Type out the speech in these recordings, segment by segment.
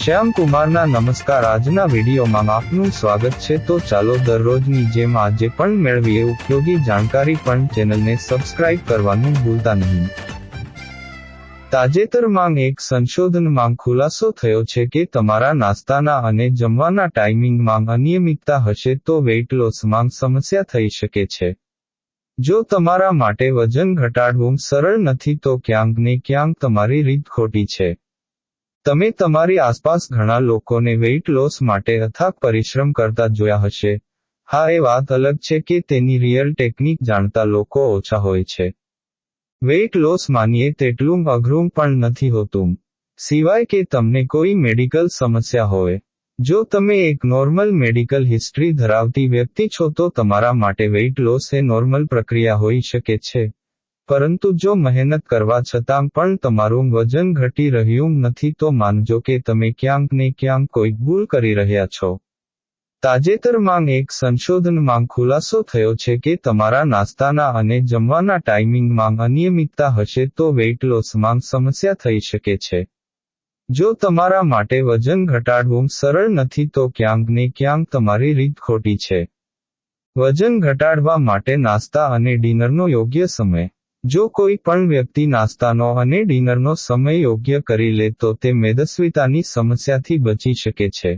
શ્યામ કુમારના નમસ્કાર. આજના વિડીયોમાં આપનું સ્વાગત છે. તો ચાલો દરરોજની જેમ આજે પણ મેળવીએ ઉપયોગી જાણકારી, પણ ચેનલને સબસ્ક્રાઇબ કરવાનું ભૂલતા નહીં. તાજેતરમાં એક સંશોધનમાં ખુલાસો થયો છે કે તમારા નાસ્તાના અને જમવાના ટાઈમિંગમાં અનિયમિતતા હશે તો વેઇટ લોસમાં સમસ્યા થઈ શકે છે. જો તમારા માટે વજન ઘટાડવું સરળ નથી તો ક્યાંક ને ક્યાંક તમારી રીત ખોટી છે. તમે તમારી આસપાસ ઘણા લોકોને વેઇટ લોસ માટે અથાગ પરિશ્રમ કરતા જોયા હશે. હા, એ વાત અલગ છે કે તેની રિયલ ટેકનિક જાણતા લોકો ઓછા હોય છે. વેઇટ લોસ માનીએ તેટલું અઘરું પણ નથી હોતું, સિવાય કે તમને કોઈ મેડિકલ સમસ્યા હોય. જો તમે એક નોર્મલ મેડિકલ હિસ્ટ્રી ધરાવતી વ્યક્તિ છો તો તમારા માટે વેઇટ લોસ એ નોર્મલ પ્રક્રિયા હોઈ શકે છે. પરંતુ જો મહેનત કરવા છતાં પણ તમારું વજન ઘટી રહ્યું નથી તો માનજો કે તમે ક્યાંક ને ક્યાંક કોઈક ભૂલ કરી રહ્યા છો. તાજેતરમાં એક સંશોધનમાં ખુલાસો થયો છે કે તમારા નાસ્તાના અને જમવાના ટાઈમિંગમાં અનિયમિતતા હશે તો વેઇટ લોસમાં સમસ્યા થઈ શકે છે. જો તમારા માટે વજન ઘટાડવું સરળ નથી તો ક્યાંક ને ક્યાંક તમારી રીત ખોટી છે. વજન ઘટાડવા માટે નાસ્તા અને ડિનરનો યોગ્ય સમય. જો કોઈ પણ વ્યક્તિ નાસ્તાનો અને ડિનરનો સમય યોગ્ય કરી લે તો તે મેદસ્વીતાની સમસ્યાથી બચી શકે છે.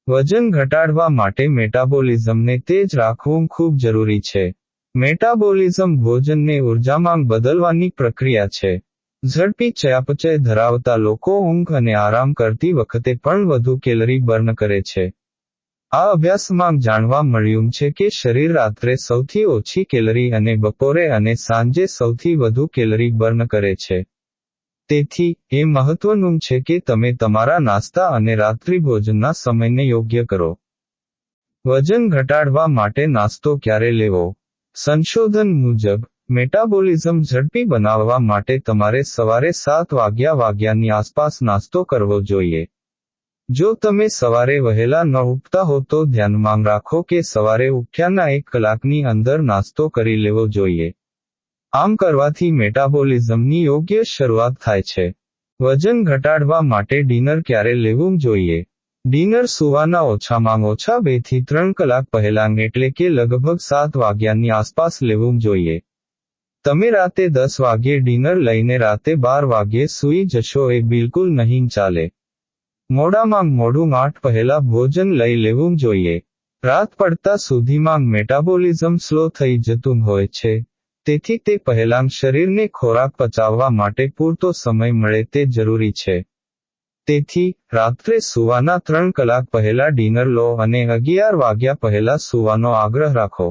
વજન ઘટાડવા માટે મેટાબોલિઝમને તેજ રાખવું ખૂબ જરૂરી છે. મેટાબોલિઝમ ભોજનને ઉર્જામાં બદલવાની પ્રક્રિયા છે. ઝડપી ચયાપચય ધરાવતા લોકો ઊંઘ અને આરામ કરતી વખતે પણ વધુ કેલરી બર્ન કરે છે. આ અભ્યાસમાં જાણવા મળ્યું છે કે શરીર રાત્રે સૌથી ઓછી કેલરી અને બપોરે અને સાંજે સૌથી વધુ કેલરી બર્ન કરે છે. તેથી, એ મહત્વનું છે કે તમે તમારા નાસ્તા અને રાત્રિભોજનના સમયને યોગ્ય કરો. વજન ઘટાડવા માટે નાસ્તો ક્યારે લેવો? સંશોધન મુજબ, મેટાબોલિઝમ ઝડપી બનાવવા માટે તમારે સવારે 7 વાગ્યાની આસપાસ નાસ્તો કરવો જોઈએ. જો તમે સવારે વહેલા ન ઉઠતા હો તો ધ્યાનમાં રાખો કે સવારે ઉઠ્યાના 1 કલાકની અંદર નાસ્તો કરી લેવો જોઈએ. આમ કરવાથી મેટાબોલિઝમની યોગ્ય શરૂઆત થાય છે. વજન ઘટાડવા માટે ડિનર ક્યારે લેવું જોઈએ? ડિનર સૂવાના ઓછામાં ઓછા 2 થી 3 કલાક પહેલાં એટલે કે લગભગ 7 વાગ્યાની આસપાસ લેવું જોઈએ. તમે રાતે 10 વાગ્યે ડિનર લઈને રાતે 12 વાગ્યે સૂઈ જશો એ બિલકુલ નહીં ચાલે. મોડામાં મોડું 8 પહેલા ભોજન લઈ લેવું જોઈએ. રાત પડતા સુધીમાં મેટાબોલિઝમ સ્લો થઈ જતું હોય છે, તેથી તે પહેલાં શરીરને ખોરાક પચાવવા માટે પૂરતો સમય મળે તે જરૂરી છે. તેથી, રાત્રે સૂવાના 3 કલાક પહેલા ડિનર લો અને 11 વાગ્યા પહેલા સૂવાનો આગ્રહ રાખો.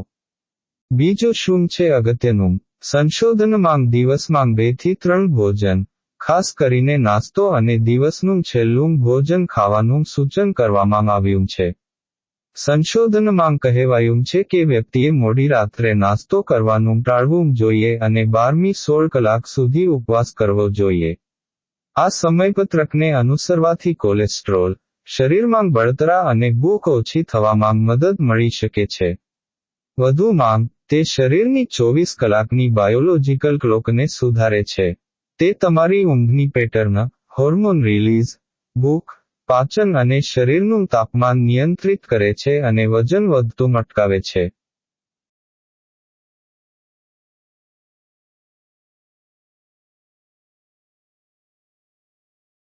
બીજું શું છે અગત્યનું? સંશોધનમાં દિવસમાં 2 થી 3 ભોજન, ખાસ કરીને નાસ્તો અને દિવસનું છેલ્લું ભોજન ખાવાનું સૂચન કરવામાં આવ્યું છે. સંશોધનમાં કહેવાયું છે કે વ્યક્તિએ મોડી રાત્રે નાસ્તો કરવાનું ટાળવું જોઈએ અને 12મી 16 કલાક સુધી ઉપવાસ કરવો જોઈએ. આ સમયપત્રકને અનુસરવાથી કોલેસ્ટ્રોલ, શરીરમાં બળતરા અને ભૂખ ઓછી થવામાં મદદ મળી શકે છે. વધુમાં, તે શરીરની 24 કલાકની બાયોલોજિકલ ક્લોકને સુધારે છે. તે તમારી ઊંઘની પેટર્ન, હોર્મોન રિલીઝ, ભૂખ, પાચન અને શરીરનું તાપમાન નિયંત્રિત કરે છે અને વજન વધતું અટકાવે છે.